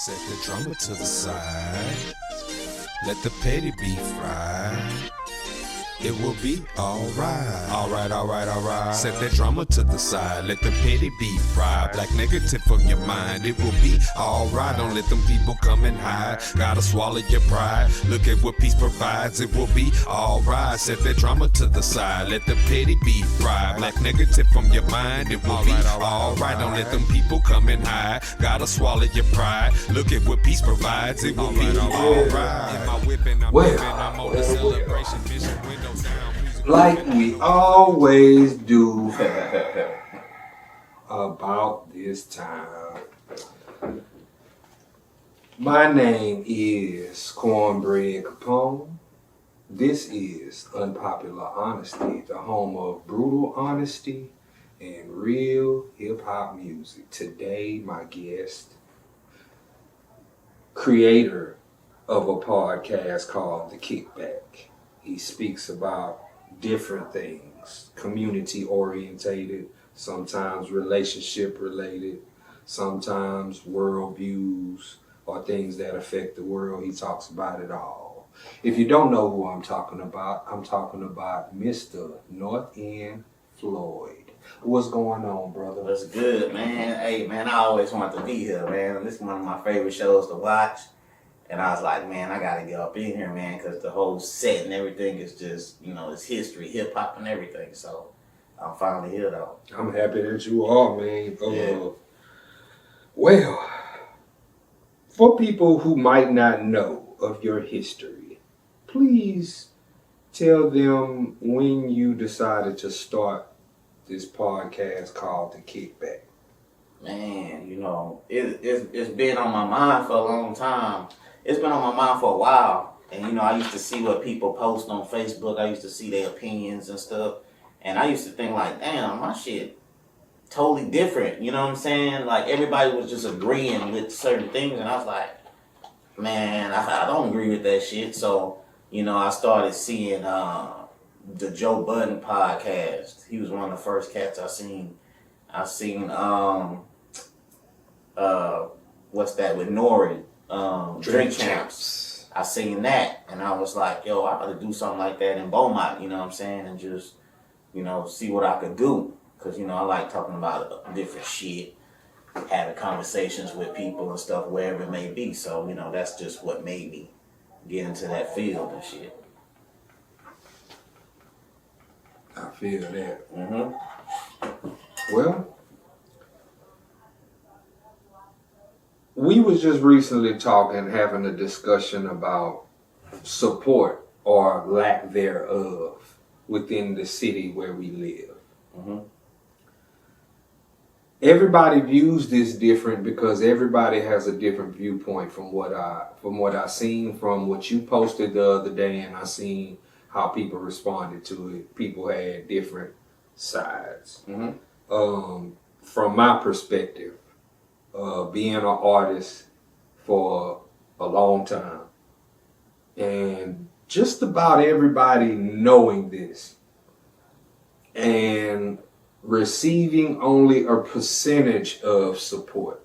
Set the drummer to the side. Let the petty be fried. It will be alright. Alright. Set that drummer to the side. Let the petty be fried. Black negative from your mind. It will be alright. Don't let them people come and hide. Gotta swallow your pride. Look at what peace provides. It will be alright. Set that drummer to the side. Let the petty be fried. Black negative from your mind. It will be alright. Don't let them people come and hide. Gotta swallow your pride. Look at what peace provides. It will be alright. In my whipping, I'm living. I'm on the celebration mission window. Like we always do about this time. My name is Cornbread Capone. This is Unpopular Honesty, the home of brutal honesty and real hip-hop music. Today, my guest, creator of a podcast called The Kickback. He speaks about different things, community orientated, sometimes relationship related, sometimes world views or things that affect the world. He talks about it all. If you don't know who I'm talking about Mr Northend Floyd. What's going on, brother? What's good, man? Hey, man, I always wanted to be here, man. This is one of my favorite shows to watch. And I was like, man, I got to get up in here, man, because the whole set and everything is just, it's history, hip-hop and everything. So I'm finally here, though. I'm happy that you are, man. Yeah. Well, for people who might not know of your history, please tell them when you decided to start this podcast called The Kickback. Man, it's been on my mind for a long time. It's been on my mind for a while. And, I used to see what people post on Facebook. I used to see their opinions and stuff. And I used to think like, damn, my shit totally different. You know what I'm saying? Like, everybody was just agreeing with certain things. And I was like, man, I don't agree with that shit. So, I started seeing the Joe Budden podcast. He was one of the first cats I seen. What's that with Nori? Drink Champs. I seen that and I was like, yo, I gotta do something like that in Beaumont, you know what I'm saying? And just, see what I could do. Cause, I like talking about different shit, having conversations with people and stuff, wherever it may be. So, that's just what made me get into that field and shit. I feel that. Mm-hmm. Well, we was just recently having a discussion about support or lack thereof within the city where we live. Mm-hmm. Everybody views this different because everybody has a different viewpoint from what I seen, from what you posted the other day, and I seen how people responded to it. People had different sides. Mm-hmm. From my perspective, being an artist for a long time, and just about everybody knowing this and receiving only a percentage of support.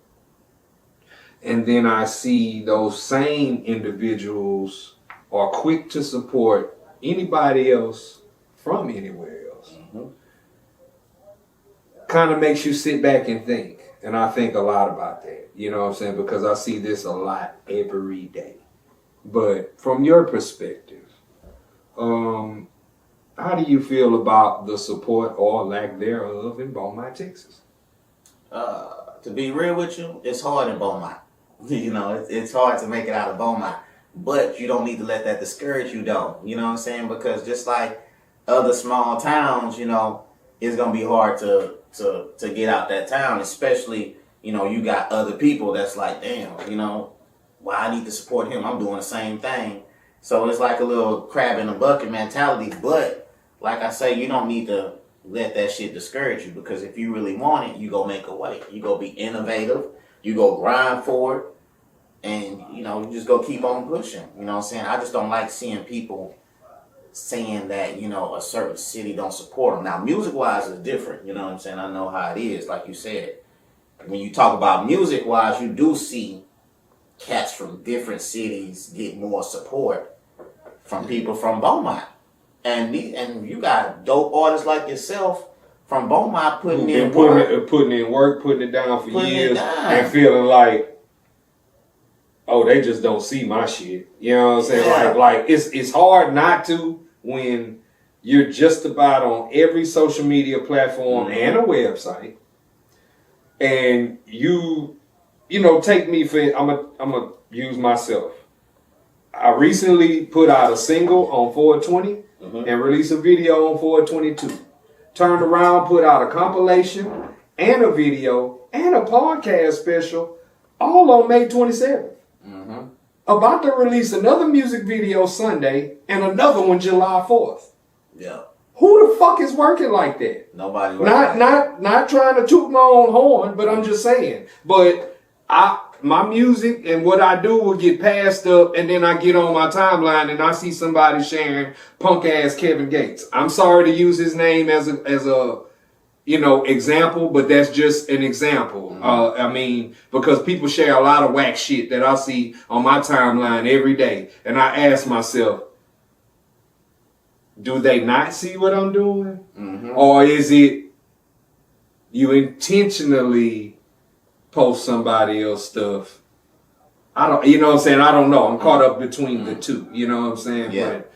And then I see those same individuals are quick to support anybody else from anywhere else. Mm-hmm. Kind of makes you sit back and think. And I think a lot about that, you know what I'm saying? Because I see this a lot every day. But from your perspective, how do you feel about the support or lack thereof in Beaumont, Texas? To be real with you, it's hard in Beaumont. It's hard to make it out of Beaumont. But you don't need to let that discourage you, though. You know what I'm saying? Because just like other small towns, it's going to be hard to get out that town, especially, you got other people that's like, damn, well, I need to support him. I'm doing the same thing. So it's like a little crab in a bucket mentality. But like I say, you don't need to let that shit discourage you, because if you really want it, you go make a way. You go be innovative. You go grind for it. And, you just go keep on pushing. You know what I'm saying? I just don't like seeing people saying that, a certain city don't support them. Now, music-wise is different. You know what I'm saying? I know how it is, like you said. When you talk about music-wise, you do see cats from different cities get more support from people from Beaumont. And you got dope artists like yourself from Beaumont putting in work. Putting in work, putting it down for years, and feeling like, oh, they just don't see my shit. You know what I'm saying? Yeah. Like it's hard not to when you're just about on every social media platform and a website, and you know, take me for I'm a use myself. I recently put out a single on 420 and released a video on 422. Turned around, put out a compilation and a video and a podcast special, all on May 27th. About to release another music video Sunday and another one July 4th. Yeah. Who the fuck is working like that? Nobody. Not trying to toot my own horn, but I'm just saying. But my music and what I do will get passed up, and then I get on my timeline and I see somebody sharing punk ass Kevin Gates. I'm sorry to use his name as a example, but that's just an example. I mean, because people share a lot of whack shit that I see on my timeline every day, and I ask myself, do they not see what I'm doing? Or is it you intentionally post somebody else stuff? I don't, you know what I'm saying? I don't know. I'm caught up between the two, you know what I'm saying? Yeah. But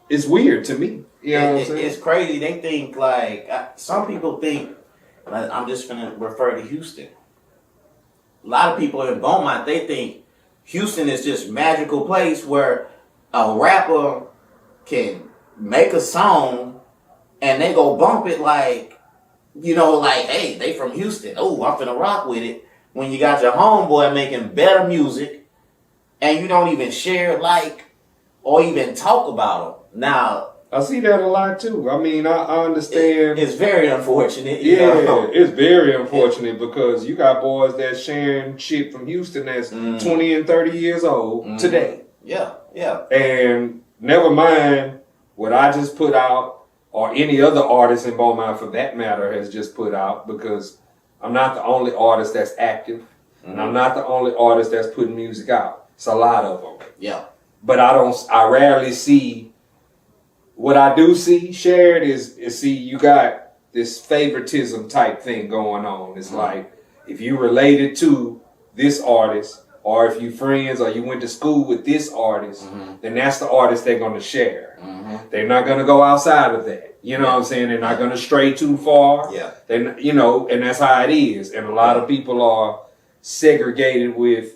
it's weird to me. You know what I'm saying? It's crazy. They think like, some people think, I'm just going to refer to Houston. A lot of people in Beaumont, they think Houston is just magical place where a rapper can make a song and they go bump it like, hey, they from Houston. Oh, I'm finna rock with it. When you got your homeboy making better music and you don't even share or even talk about them. Now, I see that a lot too. I mean, I understand. It's very unfortunate. It's very unfortunate because you got boys that's sharing shit from Houston that's 20 and 30 years old today. Yeah. And never mind what I just put out or any other artist in Beaumont for that matter has just put out, because I'm not the only artist that's active. And I'm not the only artist that's putting music out. It's a lot of them. Yeah. But I rarely see. What I do see shared is you got this favoritism type thing going on. It's like, if you related to this artist, or if you friends or you went to school with this artist, then that's the artist they're going to share. They're not going to go outside of that. You know what I'm saying? They're not going to stray too far. Yeah. And that's how it is. And a lot of people are segregated with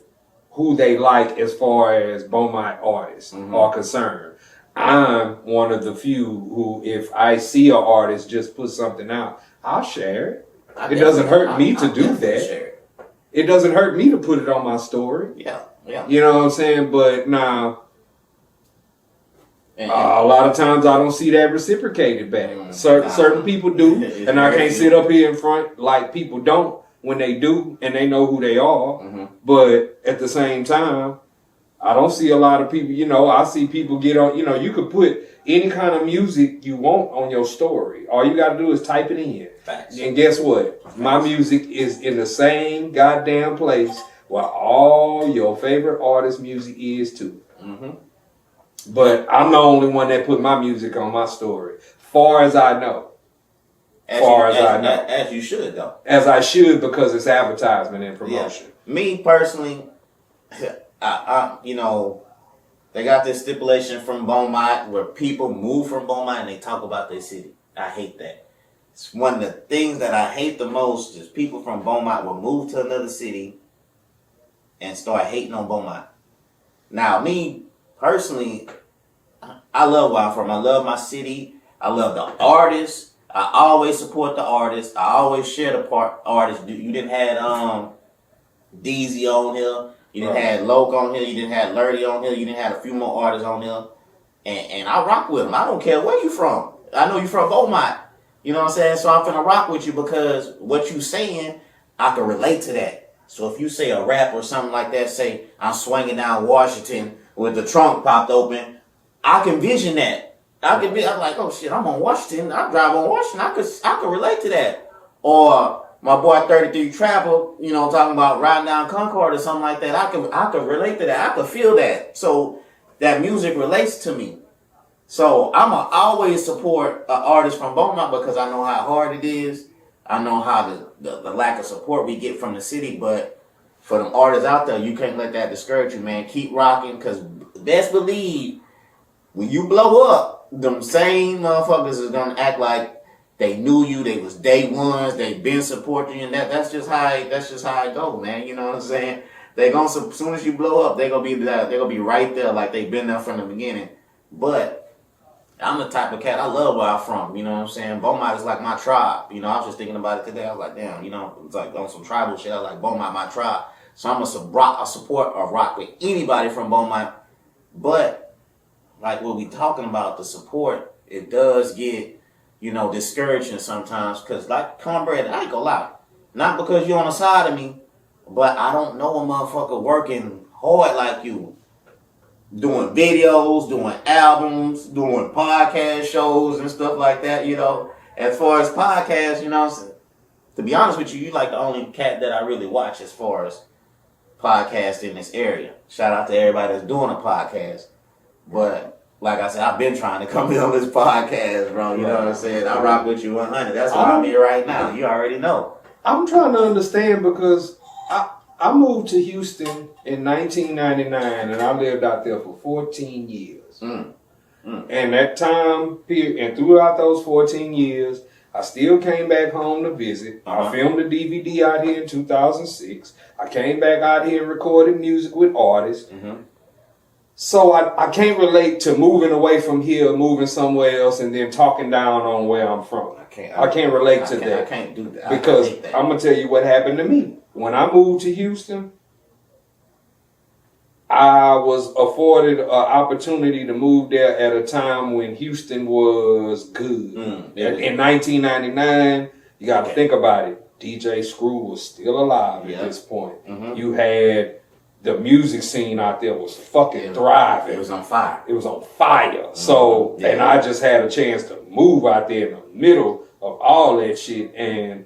who they like as far as Beaumont artists are concerned. I'm one of the few who, if I see an artist just put something out, I'll share it. It doesn't hurt me to do that. It doesn't hurt me to put it on my story. Yeah. You know what I'm saying? But now, a lot of times I don't see that reciprocated back. Certain people do, and I can't sit up here in front like people don't when they do, and they know who they are. But at the same time, I don't see a lot of people, I see people get on, you could put any kind of music you want on your story. All you got to do is type it in. Facts. And guess what? My music is in the same goddamn place where all your favorite artist music is too. But I'm the only one that put my music on my story, far as I know. As you should, though. As I should, because it's advertisement and promotion. Yeah. Me personally, they got this stipulation from Beaumont where people move from Beaumont and they talk about their city. I hate that. It's one of the things that I hate the most is people from Beaumont will move to another city and start hating on Beaumont. Now, me personally, I love where I'm from. I love my city. I love the artists. I always support the artists. I always share the artists. You didn't have DZ on here. You didn't have Loke on here. You didn't have Lurdy on here. You didn't have a few more artists on here. And I rock with them. I don't care where you from. I know you from Beaumont. You know what I'm saying? So I'm finna rock with you because what you saying, I can relate to that. So if you say a rap or something like that, say I'm swinging down Washington with the trunk popped open, I can vision that. I'm like, oh shit, I'm on Washington. I drive on Washington. I could relate to that. Or my boy 33 Trapper, you know, talking about riding down Concord or something like that, I could relate to that. I could feel that. So that music relates to me. So I'ma always support an artist from Beaumont because I know how hard it is. I know how the lack of support we get from the city, but for them artists out there, you can't let that discourage you, man. Keep rocking, because best believe when you blow up, them same motherfuckers is gonna act like they knew you, they was day ones, they been supporting you, and that's just how it go, man. You know what I'm saying? They gonna, as soon as you blow up, they gonna be right there like they been there from the beginning. But I'm the type of cat, I love where I'm from, you know what I'm saying? Beaumont is like my tribe. You know, I was just thinking about it today. I was like, damn, you know, it's like on some tribal shit. I was like, Beaumont, my tribe. So I'm a support or rock with anybody from Beaumont. But like what we talking about, the support, it does get, you know, discouraging sometimes. Because like Cornbread, I ain't gonna lie. Not because you're on the side of me, but I don't know a motherfucker working hard like you. Doing videos, doing albums, doing podcast shows and stuff like that, you know. As far as podcasts, you know, to be honest with you, you like the only cat that I really watch as far as podcasts in this area. Shout out to everybody that's doing a podcast. But like I said, I've been trying to come in on this podcast, bro. You know what I'm saying? I rock with you 100. That's why I'm here right now. You already know. I'm trying to understand because I moved to Houston in 1999, and I lived out there for 14 years. And that time period, and throughout those 14 years, I still came back home to visit. I filmed a DVD out here in 2006. I came back out here and recorded music with artists. So I can't relate to moving away from here, moving somewhere else, and then talking down on where I'm from. I can't relate to that. I can't do that. Because I'm going to tell you what happened to me. When I moved to Houston, I was afforded an opportunity to move there at a time when Houston was good. In 1999, you got to think about it. DJ Screw was still alive at this point. You had the music scene out there was fucking thriving. It was on fire. It was on fire. So, and I just had a chance to move out there in the middle of all that shit, and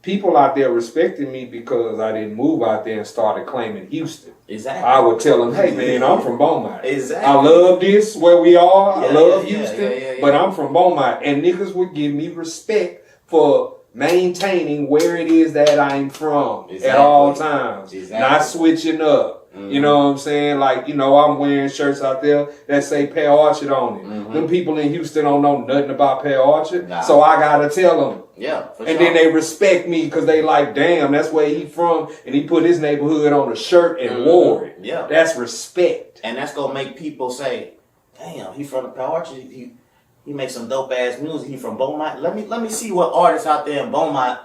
people out there respected me because I didn't move out there and started claiming Houston. Exactly. I would tell them, hey man, I'm from Beaumont. Exactly. I love this where we are. I love Houston, but I'm from Beaumont. And niggas would give me respect for maintaining where it is that I'm from at all times. Not switching up. You know what I'm saying? Like, you know, I'm wearing shirts out there that say Pear Orchard on it. Them people in Houston don't know nothing about Pear Orchard. So I gotta tell them. And then they respect me because they like, damn, that's where he from. And he put his neighborhood on a shirt and wore it. That's respect. And that's gonna make people say, damn, he from the Pear Orchard. He makes some dope ass music. He from Beaumont. Let me see what artists out there in Beaumont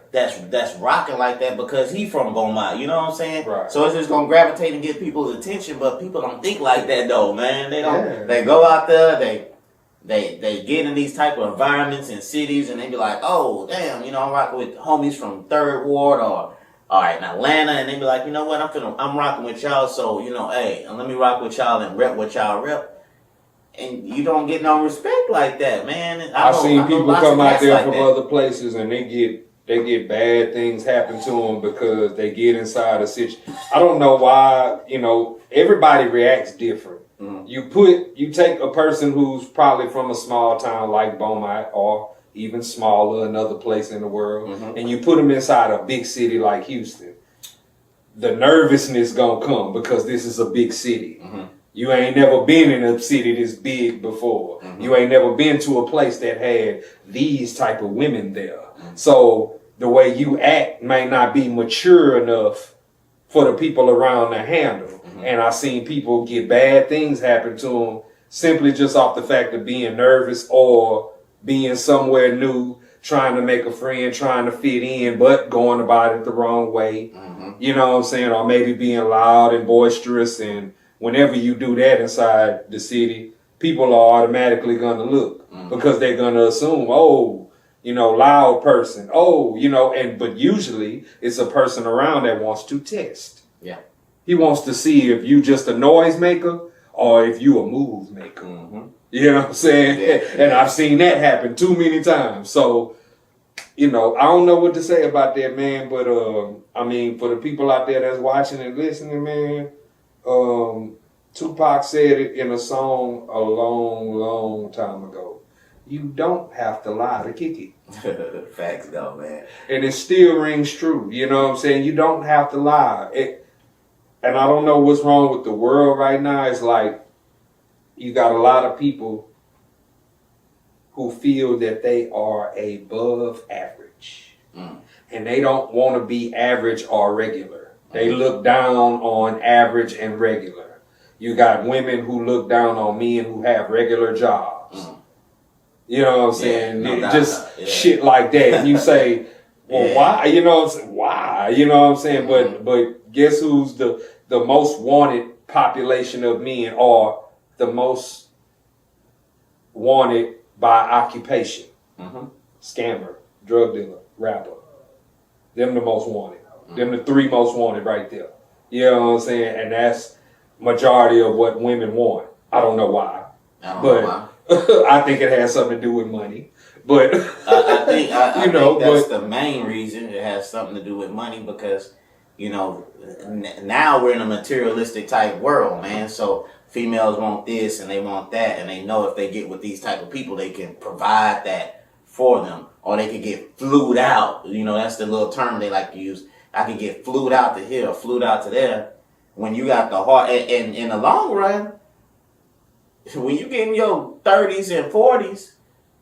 that's rocking like that because he from Beaumont. You know what I'm saying? Right. So it's just gonna gravitate and get people's attention. But people don't think like that though, man. They don't. They go out there. They get in these type of environments and cities, and they be like, oh damn, you know, I'm rocking with homies from 3rd Ward or all right in Atlanta, and they be like, you know what, I'm rocking with y'all. So you know, hey, let me rock with y'all and rep what y'all rep. And you don't get no respect like that, man. I've seen people come out there from other places and they get bad things happen to them because they get inside a situation. I don't know why, you know, everybody reacts different. You take a person who's probably from a small town like Beaumont or even smaller, another place in the world, and you put them inside a big city like Houston. The nervousness gonna come because this is a big city. You ain't never been in a city this big before. You ain't never been to a place that had these type of women there. So the way you act may not be mature enough for the people around to handle. And I've seen people get bad things happen to them simply just off the fact of being nervous or being somewhere new, trying to make a friend, trying to fit in, but going about it the wrong way. You know what I'm saying? Or maybe being loud and boisterous, and whenever you do that inside the city, people are automatically going to look because they're going to assume, oh, you know, loud person. Oh, you know, but usually it's a person around that wants to test. He wants to see if you just a noise maker or if you a move maker. You know what I'm saying? And I've seen that happen too many times. So you know, I don't know what to say about that, man. But I mean, for the people out there that's watching and listening, man, Tupac said it in a song a long, long time ago. You don't have to lie to kick it. Facts though, man. And it still rings true. You know what I'm saying? You don't have to lie. And I don't know what's wrong with the world right now. It's like you got a lot of people who feel that they are above average. And they don't want to be average or regular. They look down on average and regular. You got women who look down on men who have regular jobs. You know what I'm saying? Shit like that. And you say, well, why? You know what I'm saying? Why? You know what I'm saying? But guess who's the most wanted population of men, or the most wanted by occupation? Scammer, drug dealer, rapper. Them the most wanted. Them the three most wanted right there. You know what I'm saying? And that's majority of what women want. I don't know why. I think it has something to do with money. But I think that's the main reason. It has something to do with money because, you know, now we're in a materialistic type world, man. So females want this and they want that, and they know if they get with these type of people, they can provide that for them, or they can get flued out. You know, that's the little term they like to use. I can get flued out to here, or flued out to there. When you got the heart, and in the long run, when you get in your 30s and 40s,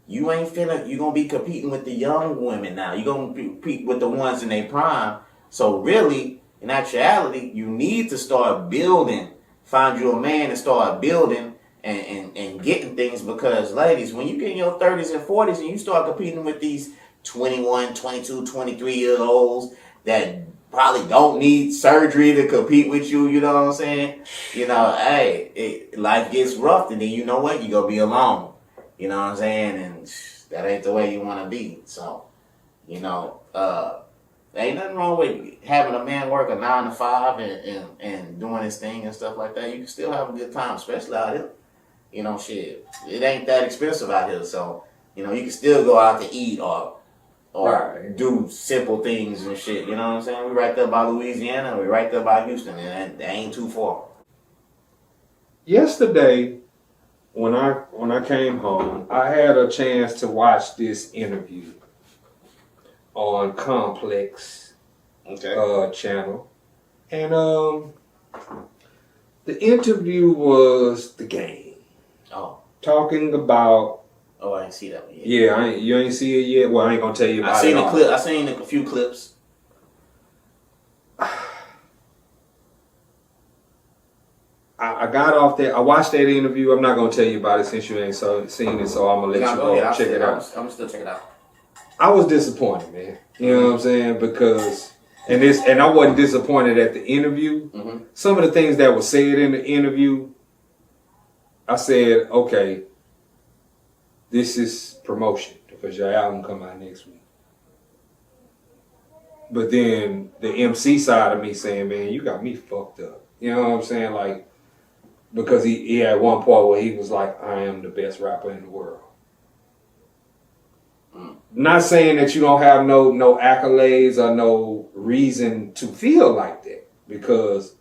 you're gonna be competing with the young women now. You're gonna compete with the ones in their prime. So really, in actuality, you need to start building. Find you a man and start building and getting things, because ladies, when you get in your 30s and 40s and you start competing with these 21, 22, 23-year-olds that probably don't need surgery to compete with you, you know what I'm saying? You know, hey, life gets rough, and then you know what? You're going to be alone. You know what I'm saying? And that ain't the way you want to be. So, you know, ain't nothing wrong with having a man work a 9 to 5 and doing his thing and stuff like that. You can still have a good time, especially out here. You know, shit, it ain't that expensive out here. So, you know, you can still go out to eat or do simple things and shit. You know what I'm saying? We right there by Louisiana. We right there by Houston, and that ain't too far. Yesterday, when I came home, I had a chance to watch this interview on Complex channel, and the interview was the game. Oh, talking about. Oh, I didn't see that one yet. Yeah, you ain't see it yet. Well, I ain't gonna tell you about it. I seen a few clips. I got off that. I watched that interview. I'm not gonna tell you about it since you ain't seen it. So I'm gonna let you go check it out. I'm still check it out. I was disappointed, man. You know what I'm saying? Because and I wasn't disappointed at the interview. Some of the things that were said in the interview, I said, okay, this is promotion because your album come out next week. But then the MC side of me saying, man, you got me fucked up. You know what I'm saying? Like, because he had one part where he was like, I am the best rapper in the world. Not saying that you don't have no accolades or no reason to feel like that, because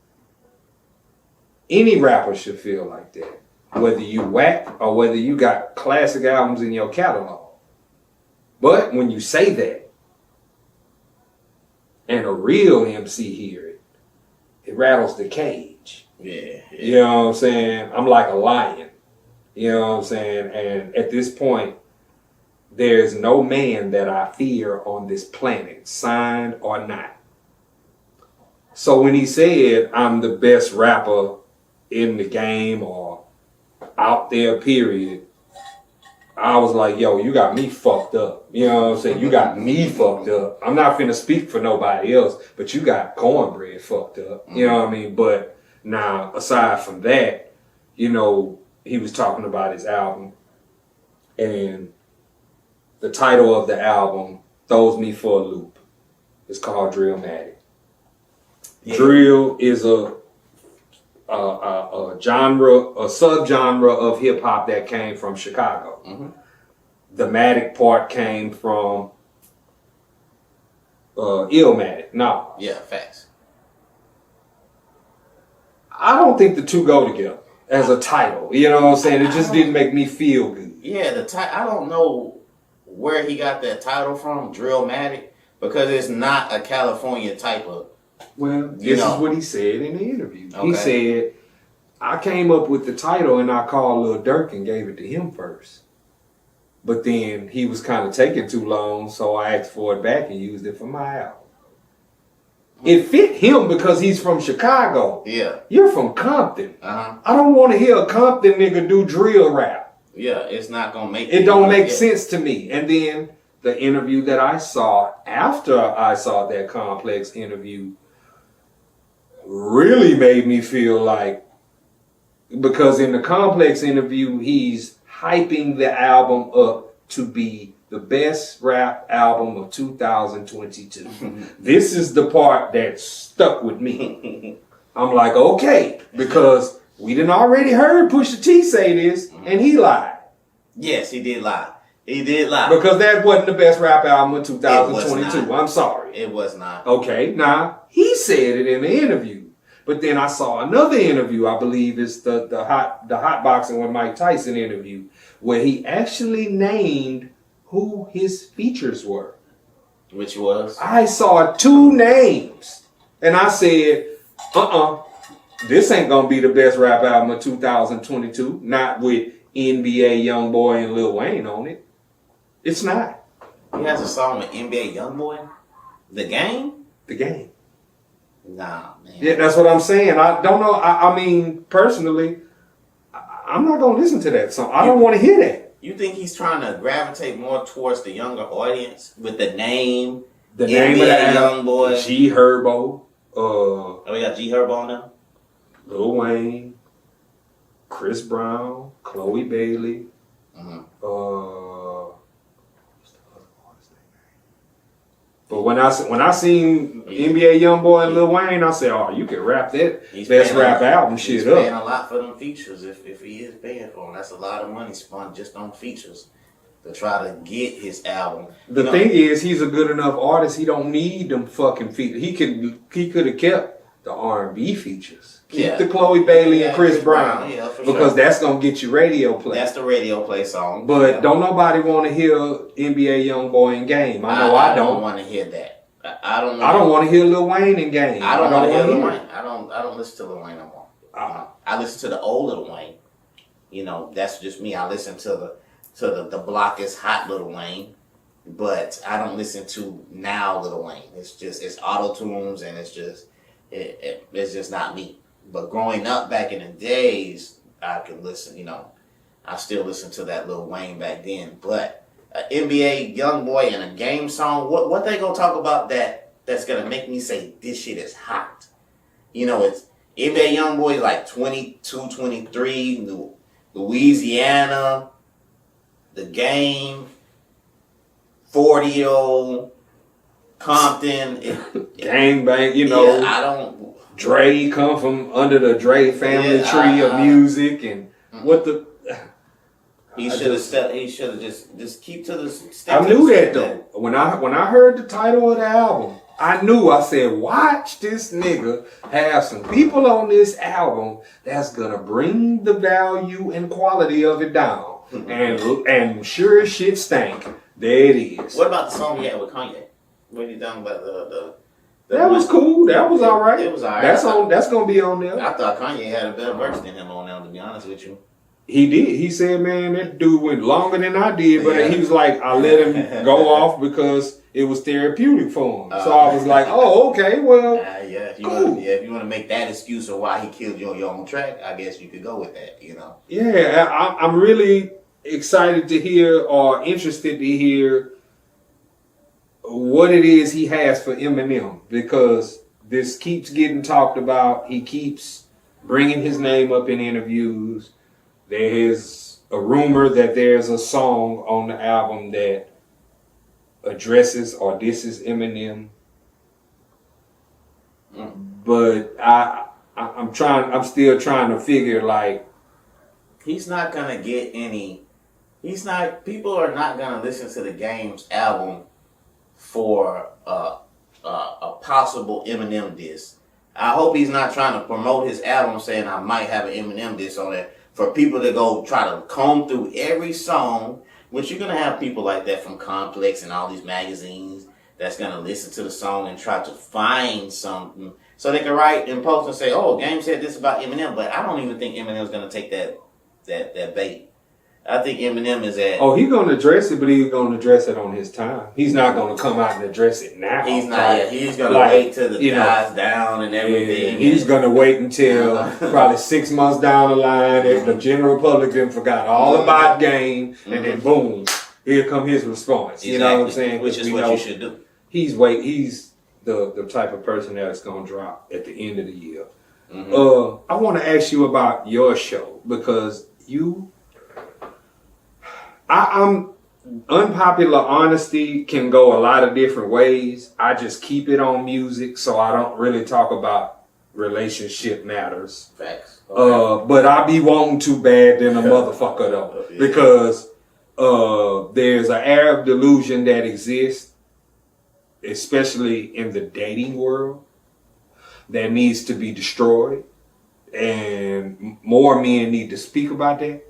any rapper should feel like that, whether you whack or whether you got classic albums in your catalog. But when you say that and a real MC hear it, it rattles the cage. Yeah. You know what I'm saying? I'm like a lion. You know what I'm saying? And at this point, there's no man that I fear on this planet, signed or not. So when he said, I'm the best rapper in the game or out there, period, I was like, yo, you got me fucked up. You know what I'm saying? You got me fucked up. I'm not finna speak for nobody else, but you got cornbread fucked up. You know what I mean? But now, aside from that, you know, he was talking about his album, and the title of the album throws me for a loop. It's called Drillmatic. Yeah. Drill is a genre, a subgenre of hip hop that came from Chicago. The matic part came from Illmatic. No. Yeah, facts. I don't think the two go together as a title. You know what I'm saying? It just didn't make me feel good. Yeah, I don't know where he got that title from, Drillmatic, because it's not a California type of. Well, this is what he said in the interview. Okay. He said, I came up with the title and I called Lil Durk and gave it to him first. But then he was kind of taking too long, so I asked for it back and used it for my album. It fit him because he's from Chicago. Yeah. You're from Compton. Uh-huh. I don't want to hear a Compton nigga do drill rap. Yeah, it's not going to make it. Don't make sense to me. And then the interview that I saw after I saw that Complex interview really made me feel like, because in the Complex interview, he's hyping the album up to be the best rap album of 2022. This is the part that stuck with me. I'm like, okay, because we done already heard Pusha T say this, and he lied. Yes, he did lie. He did lie. Because that wasn't the best rap album of 2022. I'm sorry. It was not. Okay, now, he said it in the interview. But then I saw another interview, I believe it's the hot boxing with Mike Tyson interview, where he actually named who his features were. Which was? I saw 2 names. And I said, this ain't gonna be the best rap album of 2022. Not with NBA Youngboy and Lil Wayne on it. It's not. He has a song with NBA Youngboy? The Game? The Game. Nah, man. Yeah, that's what I'm saying. I don't know. I mean, personally, I'm not gonna listen to that song. I don't want to hear that. You think he's trying to gravitate more towards the younger audience with the name? The name of the album, Youngboy. G Herbo. We got G Herbo now. Lil Wayne, Chris Brown, Chloe Bailey. But when I seen NBA Youngboy and Lil Wayne, I said, "Oh, you can rap that best rap album shit up." He's paying a lot for them features. If he is paying for them, that's a lot of money spent just on features to try to get his album. The thing is, he's a good enough artist. He don't need them fucking features. He could have kept the R&B features. Keep the Chloe Bailey and Chris Brown. Yeah, for because sure. that's gonna get you radio play. That's the radio play song. But don't nobody want to hear NBA Youngboy and Game. I know I don't want to hear that. I don't want to hear Lil Wayne and Game. I don't want to hear Lil Wayne. I don't listen to Lil Wayne no more. I listen to the old Lil Wayne. You know, that's just me. I listen to the block is hot Lil Wayne, but I don't listen to now Lil Wayne. It's auto tunes and it's just not me. But growing up back in the days, I could listen. You know, I still listen to that Lil Wayne back then. But NBA Youngboy and a Game song, what they gonna talk about that's gonna make me say this shit is hot? You know, it's NBA Youngboy like 22, 23, Louisiana, The Game, 40-year-old, Compton, Gangbang, you know. Yeah, I don't. Dre come from under the Dre family tree of music, and what the. He should have just keep to the. I knew that though. When I heard the title of the album, I knew. I said, "Watch this nigga have some people on this album that's gonna bring the value and quality of it down, and sure as shit stank. There it is." What about the song he had with Kanye? What are you talking about the that was cool. That was all right. It was all right. That's gonna be on there. I thought Kanye had a better verse than him on there. To be honest with you. He did. He said, "Man, that dude went longer than I did," but he was like, "I let him go off because it was therapeutic for him." So I was like, "Oh, okay, well, if you cool. if you want to make that excuse of why he killed you on your own track, I guess you could go with that. You know." Yeah, I'm really excited to hear or interested to hear what it is he has for Eminem, because this keeps getting talked about. He keeps bringing his name up in interviews. There is a rumor that there's a song on the album that addresses or disses Eminem. But I'm still trying to figure, like, he's not gonna get any. People are not gonna listen to the Game's album for a possible Eminem diss. I hope he's not trying to promote his album saying I might have an Eminem diss on there. For people to go try to comb through every song, which you're going to have people like that from Complex and all these magazines that's going to listen to the song and try to find something so they can write and post and say, oh, Game said this about Eminem, but I don't even think Eminem's going to take that bait. I think Eminem is at... Oh, he's going to address it, but he's going to address it on his time. He's not going to come out and address it now. He's not yet. He's going to wait till the dies down and everything. Yeah, he's going to wait until probably 6 months down the line if the general public then forgot all about Game, and then boom, here come his response. Exactly. You know what I'm saying? Which is what you should do. He's the type of person that's going to drop at the end of the year. I want to ask you about your show because I'm unpopular honesty can go a lot of different ways. I just keep it on music, so I don't really talk about relationship matters. Facts. Okay. But I be wanting to bad than a motherfucker though, because there's an air of delusion that exists, especially in the dating world, that needs to be destroyed, and more men need to speak about that.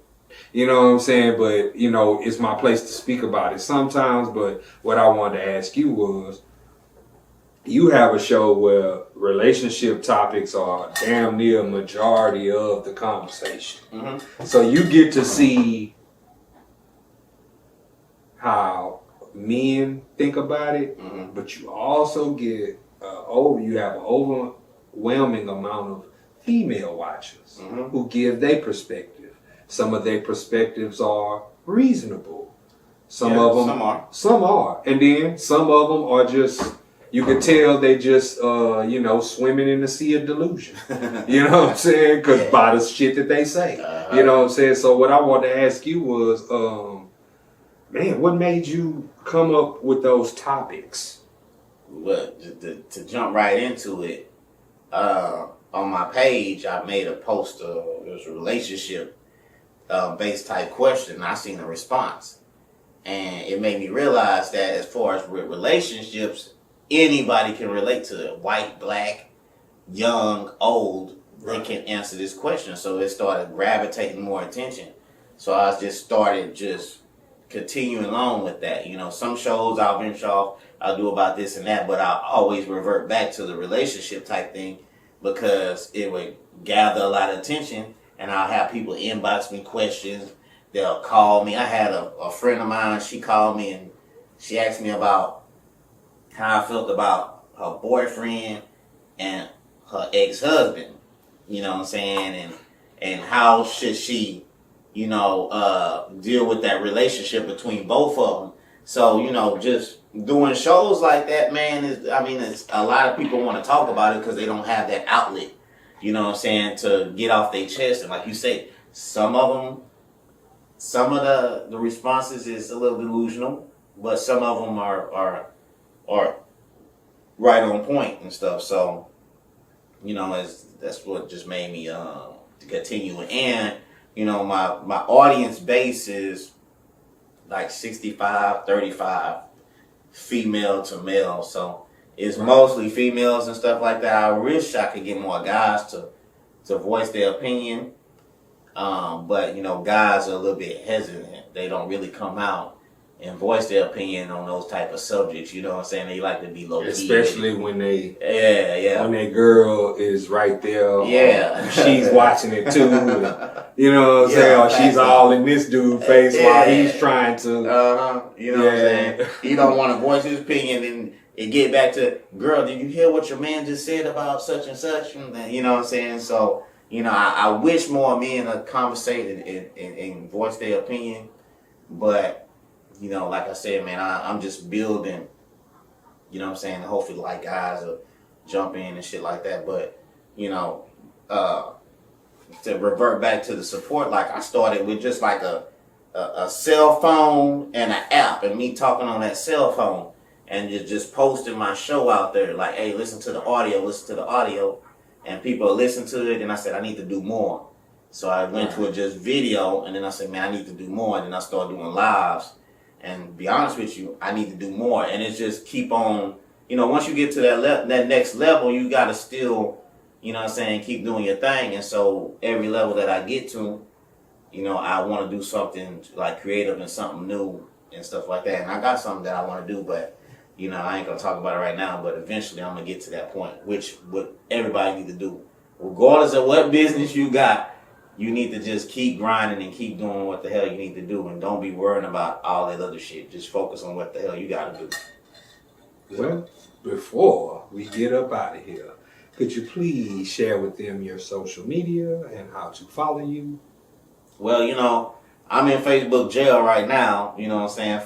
You know what I'm saying? But, it's my place to speak about it sometimes. But what I wanted to ask you was, you have a show where relationship topics are damn near a majority of the conversation. So you get to see how men think about it, but you also get you have an overwhelming amount of female watchers who give their perspective. Some of their perspectives are reasonable. Some are. And then some of them are just, you can tell they just, swimming in the sea of delusion. You know what I'm saying? Because by the shit that they say. You know what I'm saying? So what I wanted to ask you was, what made you come up with those topics? Well, to jump right into it, on my page, I made a post. It was a relationship based type question. I seen a response, and it made me realize that as far as relationships, anybody can relate to it. White, black, young, old, they can answer this question. So it started gravitating more attention. So I just started continuing along with that. Some shows I'll venture off, I'll do about this and that, but I'll always revert back to the relationship type thing because it would gather a lot of attention, and I'll have people inbox me questions. They'll call me. I had a friend of mine, she called me and she asked me about how I felt about her boyfriend and her ex-husband, you know what I'm saying, and how should she, deal with that relationship between both of them. So, just doing shows like that, man, it's a lot of people want to talk about it because they don't have that outlet, you know what I'm saying, to get off their chest. And like you say, some of the responses is a little delusional, but some of them are right on point and stuff. So, that's what just made me to continue. And, my audience base is like 65, 35, female to male. So it's mostly females and stuff like that. I wish I could get more guys to voice their opinion. But, guys are a little bit hesitant. They don't really come out and voice their opinion on those type of subjects. You know what I'm saying? They like to be low-key. Especially when they... When their girl is right there. Yeah. She's watching it too. And, you know what I'm saying? Or she's all in this dude's face while he's trying to... You know what I'm saying? He don't want to voice his opinion and it get back to, girl, did you hear what your man just said about such and such? And, you know what I'm saying? So, I wish more men would conversate and voice their opinion. But... like I said, man, I'm just building, you know what I'm saying? Hopefully, like, guys will jump in and shit like that. But, to revert back to the support, like, I started with just like a cell phone and an app, and me talking on that cell phone and just posting my show out there. Like, hey, listen to the audio. And people listen to it, and I said, I need to do more. So I went to just video, and then I said, man, I need to do more. And then I started doing lives. And be honest with you, I need to do more. And it's just keep on once you get to that next level, you got to still, keep doing your thing. And so every level that I get to, I want to do something like creative and something new and stuff like that. And I got something that I want to do, but I ain't gonna talk about it right now. But eventually, I'm gonna get to that point, which what everybody need to do, regardless of what business you got. You need to just keep grinding and keep doing what the hell you need to do, and don't be worrying about all that other shit. Just focus on what the hell you gotta do. Well, before we get up out of here, could you please share with them your social media and how to follow you? Well, I'm in Facebook jail right now,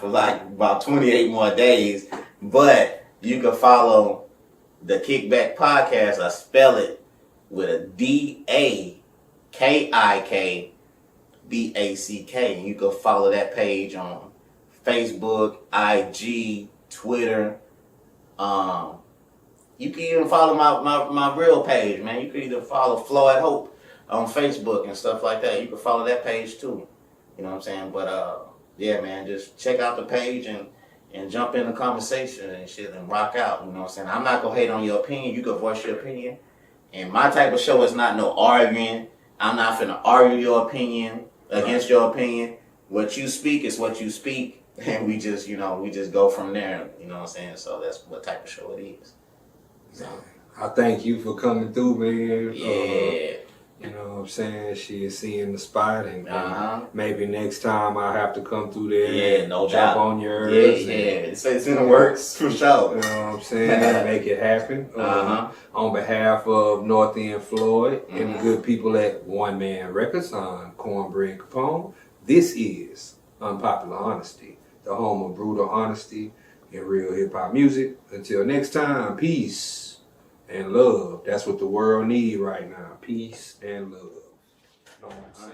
for like about 28 more days. But you can follow the Kickback Podcast. I spell it with a DAKIKBACK. You can follow that page on Facebook, IG, Twitter. You can even follow my real page, man. You can either follow Floyd Hope on Facebook and stuff like that. You can follow that page too. You know what I'm saying? But yeah, man, just check out the page and jump in the conversation and shit and rock out. You know what I'm saying? I'm not gonna hate on your opinion. You can voice your opinion. And my type of show is not no arguing. I'm not finna argue your opinion against your opinion. What you speak is what you speak, and we just go from there. You know what I'm saying? So that's what type of show it is. So I thank you for coming through, man. Yeah. You know what I'm saying? She is seeing the spot, and maybe next time I have to come through there. Yeah, no jump doubt. On yours. Yeah. It's in the works for sure. You know what I'm saying? Make it happen. On behalf of Northend Floyd and the good people at One Man Records on Cornbread Capone, this is Unpopular Honesty, the home of brutal honesty and real hip hop music. Until next time, peace and love. That's what the world need right now. Peace and love. You know what I'm saying?